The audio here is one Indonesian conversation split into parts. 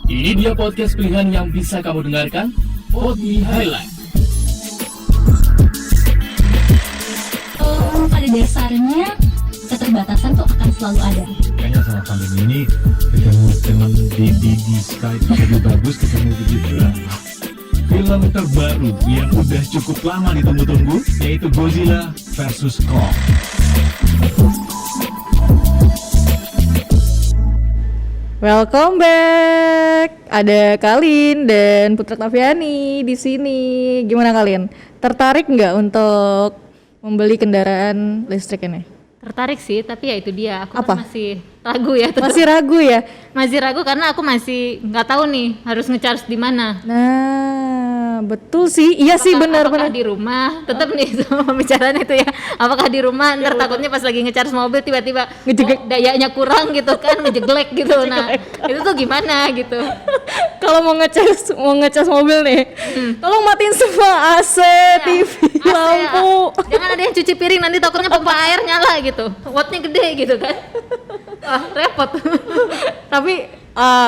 Ini dia podcast pilihan yang bisa kamu dengarkan, Podi Highlight. Pada dasarnya keterbatasan tuh akan selalu ada. Kayaknya sama pandemi ini ketemu dengan di Skype lebih bagus ketemu begitu lah. Film terbaru yang udah cukup lama ditunggu-tunggu yaitu Godzilla vs Kong. Welcome back. Ada Kalin dan Putra Taviani di sini. Gimana Kalin? Tertarik nggak untuk membeli kendaraan listrik ini? Tertarik sih, tapi ya itu dia. Aku Apa? kan masih ragu ya. tetap. Masih ragu ya? Masih ragu karena aku masih nggak tahu nih harus ngecharge di mana. Nah, betul sih. Iya sih benar-benar. Apakah di rumah? Tetap nih sama pembicaraan itu ya. Apakah di rumah? Ntar takutnya pas lagi ngecharge mobil tiba-tiba Ngejeglek. dayanya kurang gitu kan, ngejeglek gitu. Nah, itu tuh gimana gitu? Kalau mau ngecas mobil nih, tolong matiin semua AC, TV, AC, lampu. Jangan ada yang cuci piring, nanti takutnya pompa air nyala gitu. Wattnya gede gitu kan. Wah, repot. Tapi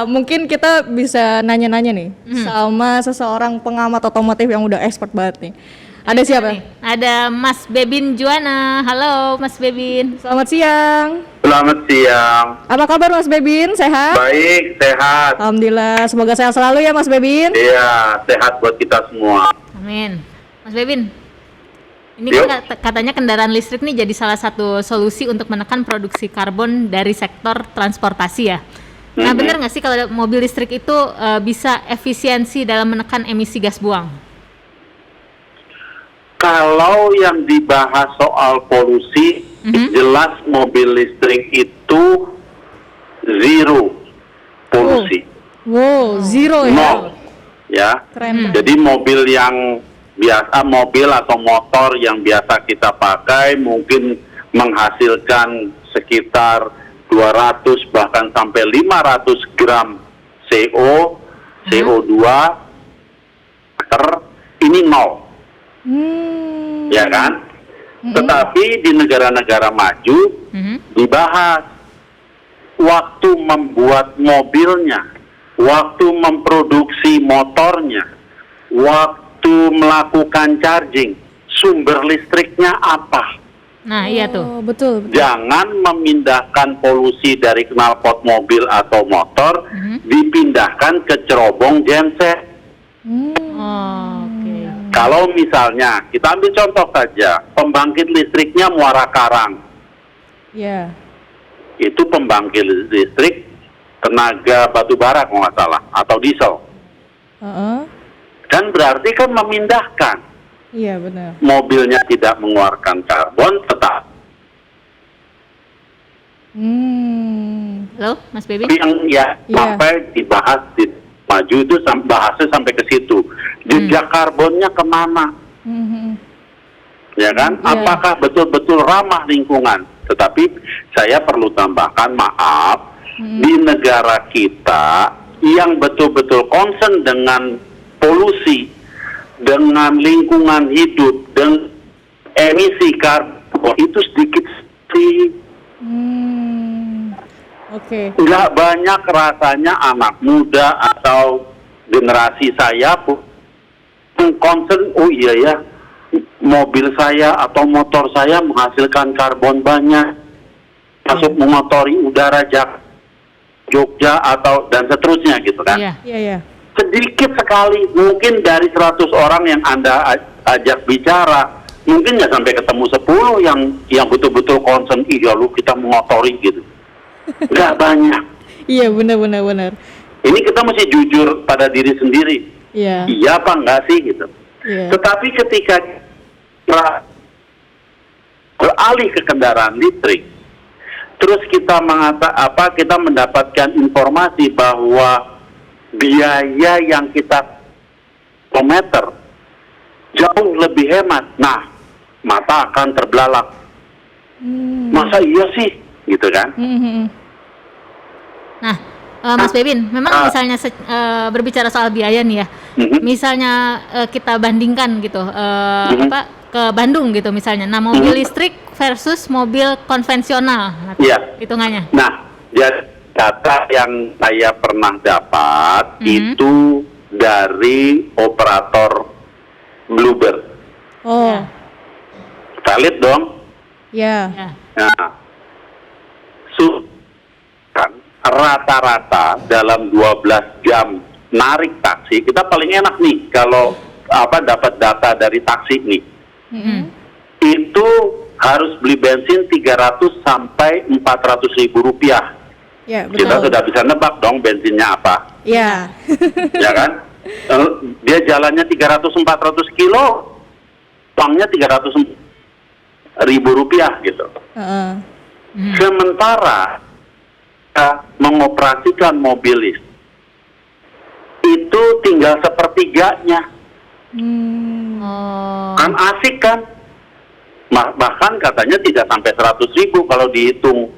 mungkin kita bisa nanya-nanya nih sama seseorang pengamat otomotif yang udah expert banget nih. Ada siapa? Nih, ada Mas Bebin Juwana. Halo Mas Bebin. Selamat siang. Selamat siang. Apa kabar Mas Bebin? Sehat? Baik, sehat. Alhamdulillah. Semoga sehat selalu ya Mas Bebin. Iya, sehat buat kita semua. Amin. Mas Bebin, ini Yuk. kan katanya kendaraan listrik nih jadi salah satu solusi untuk menekan produksi karbon dari sektor transportasi ya. Nah, benar nggak sih kalau mobil listrik itu bisa efisiensi dalam menekan emisi gas buang? Kalau yang dibahas soal polusi, jelas mobil listrik itu zero polusi. Wow, zero ya. Nol. Ya. Keren. Jadi mobil yang biasa, mobil atau motor yang biasa kita pakai mungkin menghasilkan sekitar 200 bahkan sampai 500 gram CO2 ini nol. Ya kan? Tetapi di negara-negara maju dibahas waktu membuat mobilnya, waktu memproduksi motornya, waktu melakukan charging, sumber listriknya apa? Nah, iya tuh. Oh, betul. Jangan memindahkan polusi dari knalpot mobil atau motor, dipindahkan ke cerobong genset. Oh, oke. Kalau misalnya, kita ambil contoh saja, pembangkit listriknya Muara Karang. Ya. Itu pembangkit listrik tenaga batu bara kalau nggak salah, atau diesel. Kan berarti kan memindahkan. Iya benar. Mobilnya tidak mengeluarkan karbon, tetap. Halo, Mas Bebin. Tapi yang Iya. sampai dibahas di maju itu bahasnya sampai ke situ. Jejak karbonnya kemana? Ya kan? Iya. Apakah betul-betul ramah lingkungan? Tetapi saya perlu tambahkan, maaf, di negara kita yang betul-betul concern dengan polusi, dengan lingkungan hidup, dan emisi karbon itu sedikit sih. Oke. Nggak banyak rasanya anak muda atau generasi saya pun concern, oh iya ya, mobil saya atau motor saya menghasilkan karbon banyak, masuk mengotori udara Jogja atau dan seterusnya gitu kan. Iya. Iya ya. Sedikit sekali, mungkin dari 100 orang yang Anda ajak bicara, mungkin nggak sampai ketemu 10 yang betul-betul concern, iya lu kita mengotori gitu. Nggak banyak. Iya benar. Ini kita mesti jujur pada diri sendiri. Iya. Iya apa enggak sih gitu. Iya. Tetapi ketika kita beralih ke kendaraan listrik, terus kita kita mendapatkan informasi bahwa biaya yang kita kilometer jauh lebih hemat. Nah, mata akan terbelalak. Masa iya sih, gitu kan? Nah, Mas Bebin, memang misalnya berbicara soal biaya nih ya, misalnya kita bandingkan gitu, ke Bandung gitu misalnya. Nah, mobil listrik versus mobil konvensional, Iya. hitungannya. Nah, jadi data yang saya pernah dapat itu dari operator Bluebird. Oh, Valid dong. ya. Ya. Nah, kan rata-rata dalam 12 jam narik taksi, kita paling enak nih kalau dapat data dari taksi nih. Itu harus beli bensin 300 sampai 400 ribu rupiah. Ya, Kita betul. sudah bisa nebak dong bensinnya apa, Ya. ya kan? Dia jalannya 300-400 kilo, uangnya 300 ribu rupiah gitu. Heeh. Sementara kita mengoperasikan mobil listrik itu tinggal sepertiganya, Oh. kan asik kan? Bahkan katanya tidak sampai 100 ribu kalau dihitung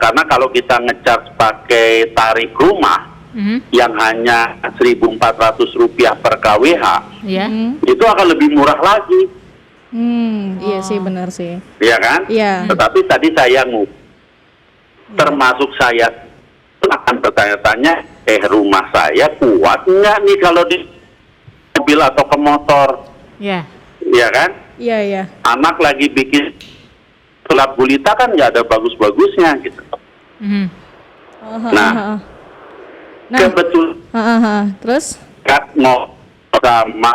karena kalau kita ngecas pakai tarif rumah yang hanya 1.400 rupiah per kWh, Ya. itu akan lebih murah lagi, Iya sih, benar sih. ya kan? Iya. Tetapi tadi saya termasuk saya akan bertanya-tanya, rumah saya kuat nggak nih kalau di mobil atau ke motor, Ya. ya kan? Iya, iya. Anak lagi bikin sulap gulita kan nggak ada bagus-bagusnya gitu. Oh, Nah, Nah, kebetulan terus? mau sama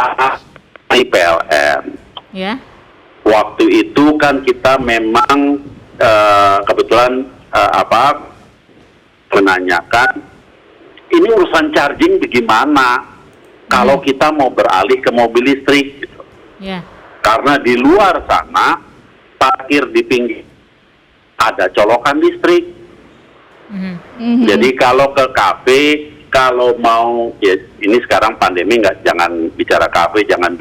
PLN. Ya. Waktu itu kan kita memang kebetulan menanyakan ini urusan charging bagaimana kalau kita mau beralih ke mobil listrik gitu. Ya. Karena di luar sana parkir di pinggir ada colokan listrik. Jadi kalau ke kafe, kalau mau ya ini sekarang pandemi jangan bicara kafe, jangan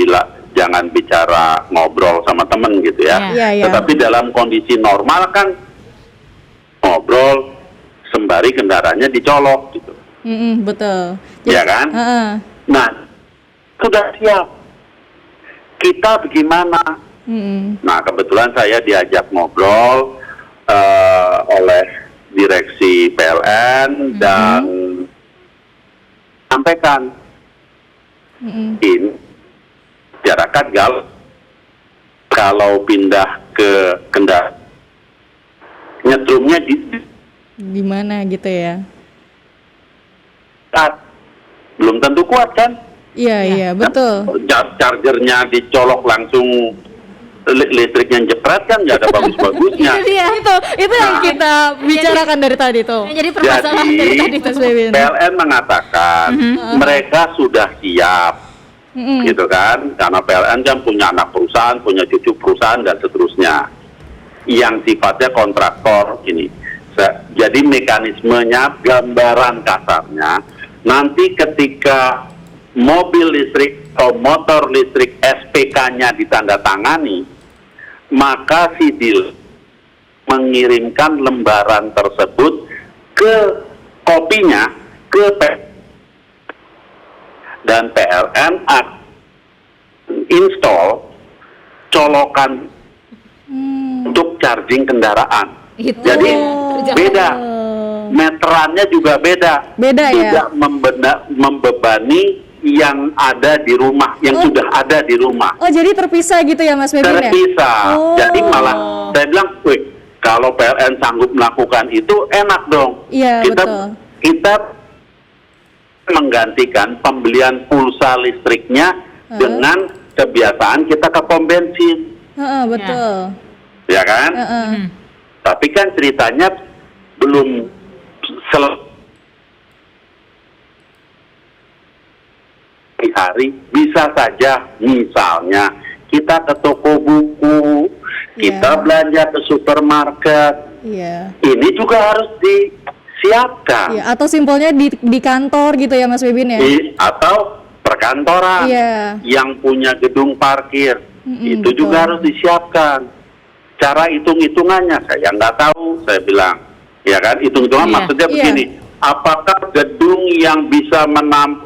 bicara ngobrol sama temen gitu ya. Iya, iya. Tetapi dalam kondisi normal kan ngobrol sembari kendaraannya dicolok gitu. Betul. Iya kan? Heeh. Nah, sudah siap. Kita bagaimana? Nah, kebetulan saya diajak ngobrol oleh direksi PLN dan sampaikan ini masyarakat kalau pindah ke kendaraan nyetrumnya Gimana gitu ya? belum tentu kuat kan? Iya, iya, betul. Chargernya dicolok langsung listriknya jepret kan nggak ada bagus-bagusnya. Itu yang kita bicarakan dari tadi tuh. Yang jadi permasalahan Jadi, dari tadi Mas tuh. Bebin. PLN mengatakan mereka sudah siap, gitu kan? Karena PLN kan punya anak perusahaan, punya cucu perusahaan dan seterusnya, yang sifatnya kontraktor ini. Jadi mekanismenya, gambaran kasarnya, nanti ketika mobil listrik atau motor listrik SPK-nya ditandatangani, maka si dealer mengirimkan lembaran tersebut ke kopinya ke PLN, dan PLN akan install colokan untuk charging kendaraan. Itu. Jadi beda, meterannya juga beda. Beda ya? Tidak membebani yang ada di rumah, yang sudah ada di rumah. Oh, jadi terpisah gitu ya, Mas Bebin ya? Terpisah. Oh. Jadi malah saya bilang, wih, kalau PLN sanggup melakukan itu enak dong. Iya, kita betul. kita menggantikan pembelian pulsa listriknya dengan kebiasaan kita ke pom bensin, Heeh, betul. ya kan? Heeh. Tapi kan ceritanya belum selesai hari. Bisa saja misalnya kita ke toko buku, kita Iya. belanja ke supermarket, Iya. ini juga harus disiapkan. Iya, atau simpelnya di kantor gitu ya, Mas Bebin ya? Atau perkantoran Iya. yang punya gedung parkir, itu betul. juga harus disiapkan. Cara hitung-hitungannya saya nggak tahu, saya bilang, ya kan, hitung-hitungan Iya. maksudnya Iya. begini, apakah gedung yang bisa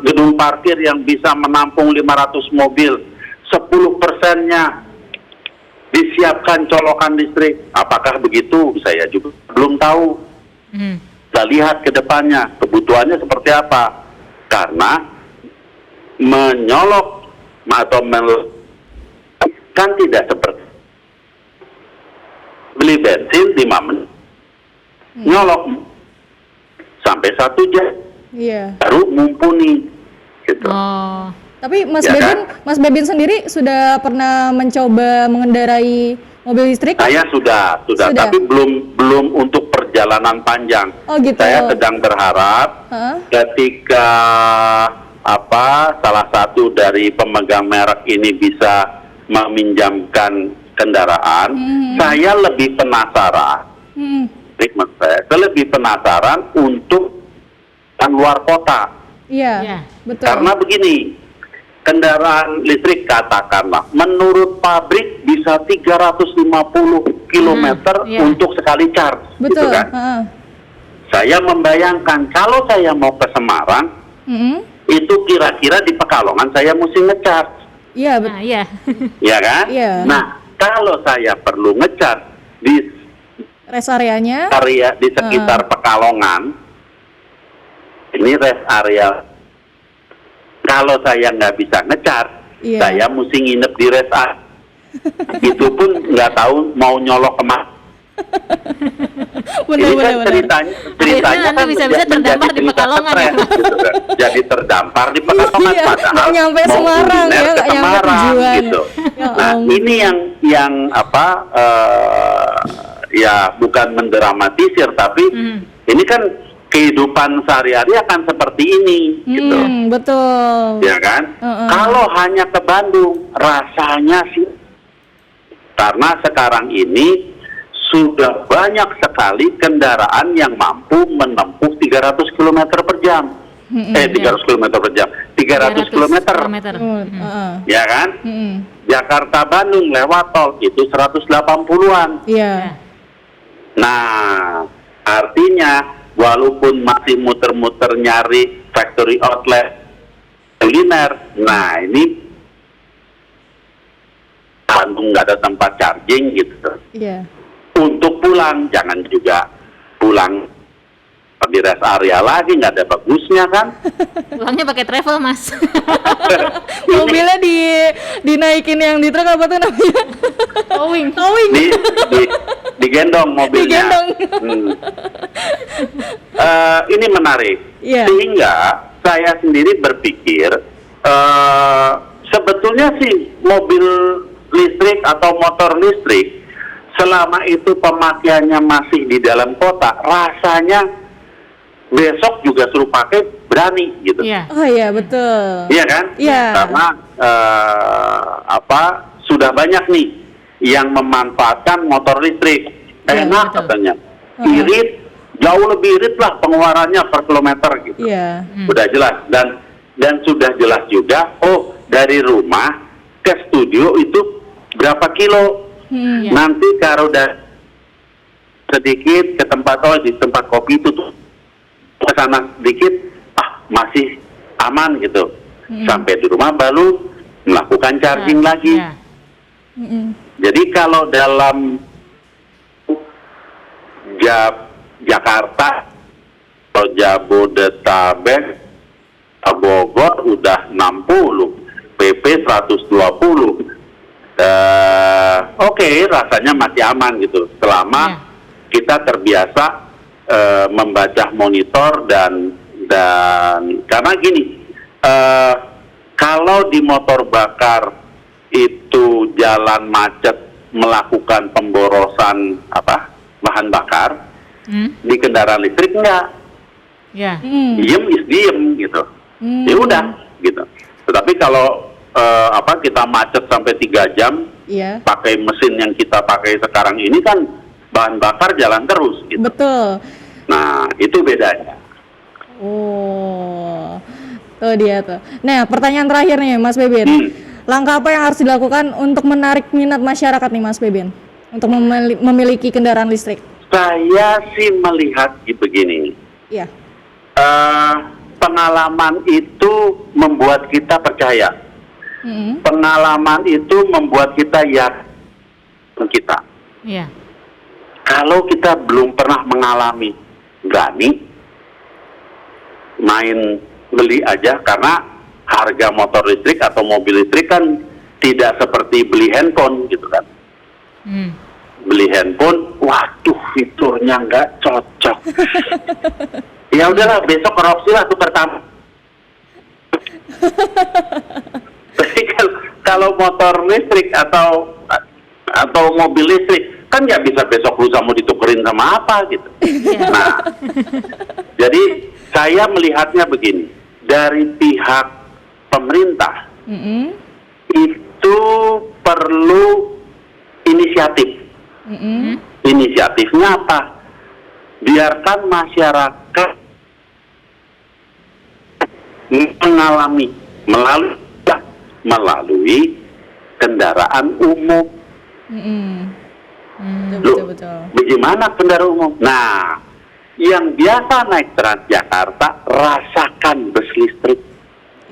gedung parkir yang bisa menampung 500 mobil, 10%-nya disiapkan colokan listrik, apakah begitu? Saya juga belum tahu. Kita lihat ke depannya kebutuhannya seperti apa. Karena menyolok atau kan tidak seperti beli bensin 5 menit, nyolok sampai 1 jam, Iya. baru mumpuni gitu. Oh. Tapi Mas Ya Bebin, Mas Bebin sendiri sudah pernah mencoba mengendarai mobil listrik? Saya sudah, Sudah. tapi belum untuk perjalanan panjang. Oh gitu. Saya sedang berharap Heeh. ketika salah satu dari pemegang merek ini bisa meminjamkan kendaraan, saya lebih penasaran. Saya lebih penasaran untuk luar kota. Iya, Iya. betul. Karena begini, kendaraan listrik katakanlah menurut pabrik bisa 350 kilometer iya. untuk sekali charge, betul. gitu kan? Heeh. Saya membayangkan kalau saya mau ke Semarang, itu kira-kira di Pekalongan saya mesti ngecharge, Iya, Nah, iya. ya kan? Iya. Nah, kalau saya perlu ngecharge di Rest areanya. area di sekitar Pekalongan, ini rest area. Kalau saya nggak bisa ngecharge, Iya. saya mesti nginep di rest area. Itu pun nggak tahu mau nyolok kemana. Ini kan ceritanya Nanti kan bisa-bisa menjadi terdampar di cerita Pekalongan, stres, ya. gitu kan. Jadi terdampar di Pekalongan, Iya, padahal nggak nyampe mau Semarang, kuliner ya, ke nggak nyampe Semarang, tujuan. gitu. Ya Nah, ampun. ini yang ya bukan mendramatisir, tapi ini kan kehidupan sehari-hari akan seperti ini, gitu. Betul. Ya kan? Kalau hanya ke Bandung, rasanya sih, karena sekarang ini sudah banyak sekali kendaraan yang mampu menempuh 300 km per jam. 300 km per jam, 300 km, Heeh. ya kan? Jakarta Bandung lewat tol itu 180-an. Iya. Nah, artinya walaupun masih muter-muter nyari factory outlet kuliner, nah ini Bandung nggak ada tempat charging gitu. Iya. Untuk pulang, jangan juga pulang di rest area lagi, nggak ada bagusnya kan? Pulangnya pakai travel, Mas. Mobilnya dinaikin yang di truk apa tuh namanya? Towing. Digendong mobilnya. Digendong. Ini menarik. Iya. Sehingga saya sendiri berpikir sebetulnya sih mobil listrik atau motor listrik selama itu pemakaiannya masih di dalam kota, rasanya besok juga suruh pakai berani gitu. Iya. Oh iya, betul. Iya kan? Iya. Karena sudah banyak nih yang memanfaatkan motor listrik. Iya, Enak betul. katanya. Irit, jauh lebih irit lah pengeluarannya per kilometer gitu. Iya. Udah jelas dan sudah jelas juga, oh dari rumah ke studio itu berapa kilo. Iya. Nanti kalau udah sedikit ke tempat di tempat kopi itu tuh ke sana sedikit, masih aman gitu. Sampai di rumah baru melakukan charging lagi. Iya. Jadi kalau dalam Jakarta atau Jabodetabek, Bogor udah 60, PP 120. Oke, rasanya masih aman gitu. Selama kita terbiasa membaca monitor dan karena gini, kalau di motor bakar itu jalan macet melakukan pemborosan bahan bakar, di kendaraan listrik enggak, Iya. diem gitu, ya udah gitu. Tetapi kalau kita macet sampai 3 jam Iya. pakai mesin yang kita pakai sekarang ini kan bahan bakar jalan terus gitu. Betul. Nah, itu bedanya. Oh, tuh dia tuh. Nah, pertanyaan terakhir nih, Mas Bebin. Langkah apa yang harus dilakukan untuk menarik minat masyarakat nih, Mas Bebin, untuk memiliki kendaraan listrik? Saya sih melihat begini. Iya. Pengalaman itu membuat kita percaya. Pengalaman itu membuat kita yakin kita. Iya. Kalau kita belum pernah mengalami, berani main beli aja, karena harga motor listrik atau mobil listrik kan tidak seperti beli handphone gitu kan. Beli handphone, waduh fiturnya nggak cocok. Ya udahlah, besok korupsi lah tuh pertama. Tapi kalau motor listrik atau mobil listrik kan nggak bisa besok lusa mau ditukerin sama apa gitu. Nah, jadi saya melihatnya begini, dari pihak pemerintah itu perlu inisiatif. Inisiatifnya apa? Biarkan masyarakat mengalami melalui kendaraan umum. Loh, bagaimana kendaraan umum? Nah, yang biasa naik Transjakarta rasakan bus listrik.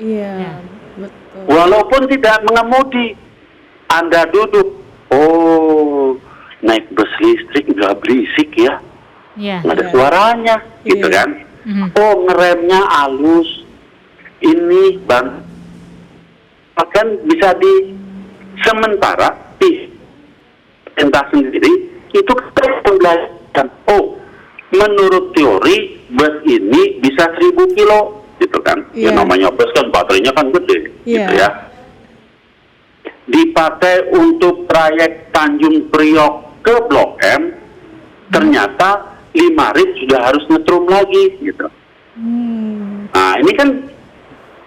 Iya, betul. Walaupun tidak mengemudi, Anda duduk, oh naik bus listrik nggak berisik ya, nggak ada suaranya, gitu kan? Oh ngeremnya halus, ini bahkan bisa di sementara entah sendiri itu kita pembelajaran. Oh, menurut teori bus ini bisa 1000 kilo, gitu kan? Ya namanya bus kan baterainya kan gede, gitu ya. Dipakai untuk trayek Tanjung Priok ke Blok M, ternyata 5 rit sudah harus ngetrum lagi, gitu. Nah, ini kan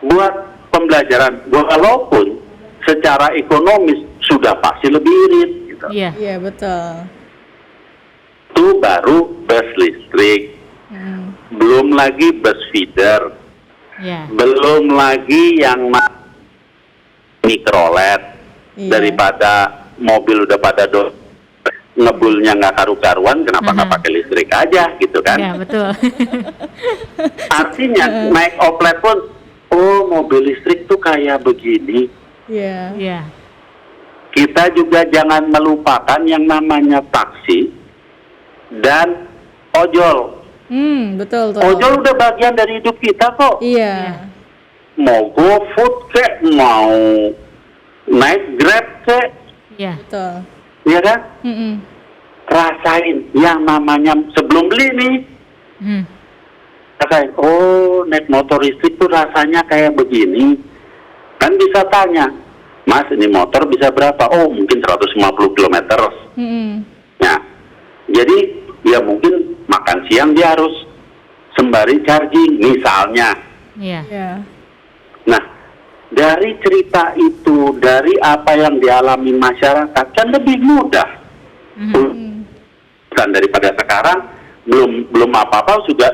buat pembelajaran, walaupun secara ekonomis sudah pasti lebih irit, gitu. Iya, betul. Itu baru bus listrik, belum lagi bus feeder, belum lagi yang mikrolet. Daripada mobil udah pada ngebulnya nggak karu-karuan, kenapa nggak pakai listrik aja, gitu kan? Ya, betul. Artinya naik oplet pun, oh mobil listrik tuh kayak begini. Iya. Kita juga jangan melupakan yang namanya taksi dan ojol. Betul. Ojol udah bagian dari hidup kita kok. Iya. Mau GoFood kek, mau naik Grab kek, Betul. ya kan? Rasain yang namanya sebelum beli nih. Rasain, oh naik motor listrik tuh rasanya kayak begini. Kan bisa tanya, Mas ini motor bisa berapa? Oh mungkin 150 km. Nah, jadi ya mungkin makan siang dia harus sembari charging misalnya. Nah, dari cerita itu, dari apa yang dialami masyarakat kan lebih mudah. Dan daripada sekarang belum apa-apa juga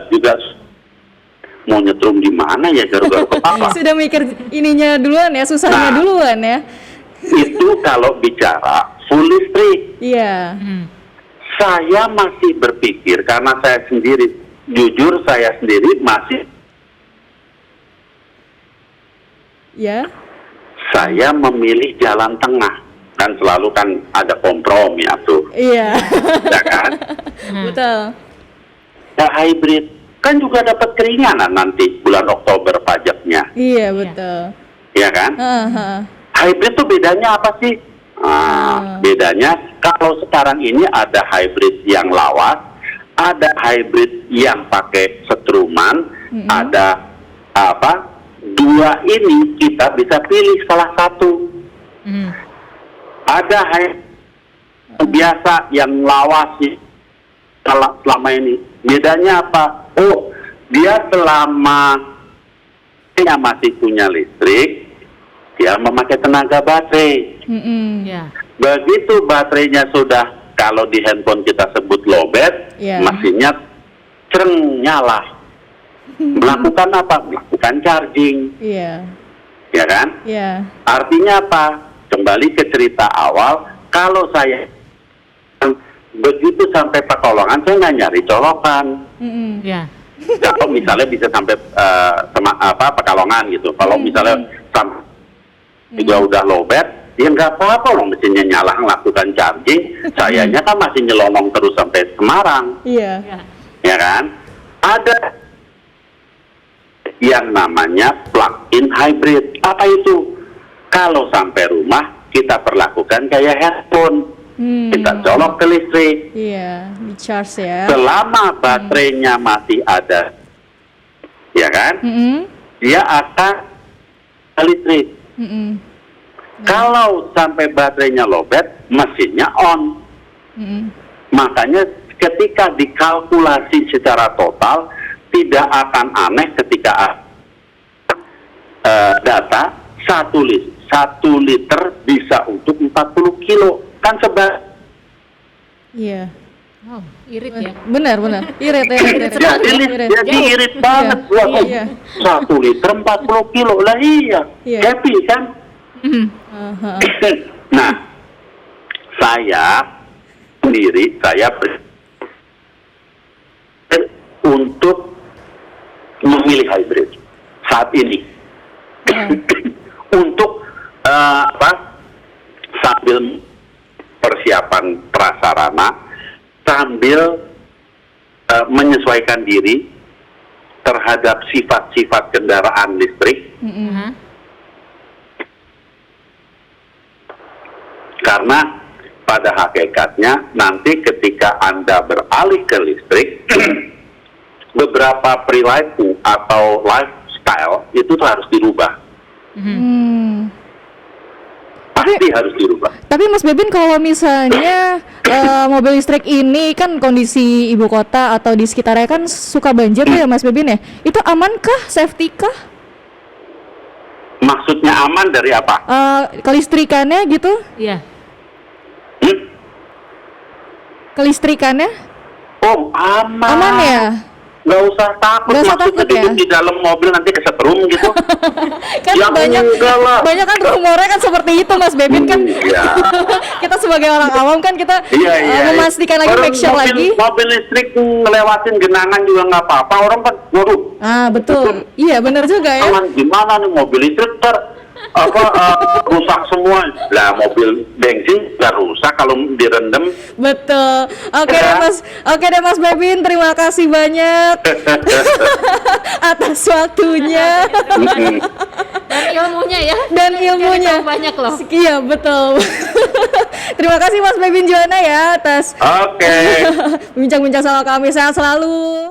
mau nyetrum di mana ya, garu-garu kepala. Sudah mikir ininya duluan ya, susahnya duluan ya. Itu kalau bicara full listrik. Iya. Saya masih berpikir, karena saya sendiri, jujur saya sendiri masih saya memilih jalan tengah. Kan selalu kan ada kompromi tuh. Iya. Ya kan? Betul. Ya hybrid kan juga dapat keringanan nanti bulan Oktober pajaknya. Iya, betul. Iya kan? Hybrid tuh bedanya apa sih? Bedanya kalau sekarang ini ada hybrid yang lawas, ada hybrid yang pakai setruman, ada dua ini kita bisa pilih salah satu. Ada biasa yang lawas selama ini. Bedanya apa? Oh, dia selama dia masih punya listrik, dia memakai tenaga baterai. Begitu baterainya sudah, kalau di handphone kita sebut lowbat, mesinnya cereng nyala. Melakukan apa? Melakukan charging. Ya kan? Artinya apa? Kembali ke cerita awal, kalau saya begitu sampai Pekalongan, saya nggak nyari colokan. Kalau misalnya bisa sampai Pekalongan gitu. Kalau misalnya sampai juga udah lowbat, ya nggak apa-apa loh, mesinnya nyala, lakukan charging. Sayanya kan masih nyelonong terus sampai Semarang. Ya kan? ada yang namanya plug-in hybrid. Apa itu? Kalau sampai rumah kita perlakukan kayak handphone, kita colok ke listrik. Iya, di charge ya. Selama baterainya masih ada, ya kan? Dia akan ke listrik. Kalau sampai baterainya lowbat, mesinnya on. Makanya ketika dikalkulasi secara total, tidak akan aneh ketika data 1 liter bisa untuk 40 kilo. Kan Iya. Wow, irit ya. Benar. Irit. Jadi irit banget. Wah, Iya. 1 liter 40 kilo. Lah iya. Iya. Happy kan? Nah, saya sendiri, untuk memilih hybrid saat ini. Untuk sambil persiapan prasarana, sambil menyesuaikan diri terhadap sifat-sifat kendaraan listrik. Karena pada hakikatnya nanti ketika Anda beralih ke listrik, beberapa perilaku atau lifestyle itu harus dirubah. Pasti harus dirubah. Tapi Mas Bebin, kalau misalnya mobil listrik ini kan kondisi ibu kota atau di sekitarnya kan suka banjir tuh ya Mas Bebin ya, itu amankah, safety kah? Maksudnya aman dari apa? Kelistrikannya gitu? Iya. Kelistrikannya? Oh, aman. Aman ya? Nggak usah takut. Nggak usah Maksudnya takut ya? duduk di dalam mobil nanti kesetrum gitu. Kan Ya enggak lah. banyak kan rumornya kan seperti itu Mas Bebin kan. Iya. Kita sebagai orang awam kan kita Iya. memastikan lagi, Orang make sure lagi. mobil listrik ngelewatin genangan juga nggak apa-apa. Orang kan, waduh, Betul. Iya, benar juga ya. aman gimana nih mobil listrik rusak semua. Lah mobil bensin nggak rusak kalau direndam. Betul. Oke Ya. deh Mas Bebin, terima kasih banyak atas waktunya Dan ilmunya ya. dan ilmunya. Tahu banyak loh. Iya, betul. Terima kasih Mas Bebin Juwana ya atas Oke. bincang-bincang sama kami. Sehat selalu.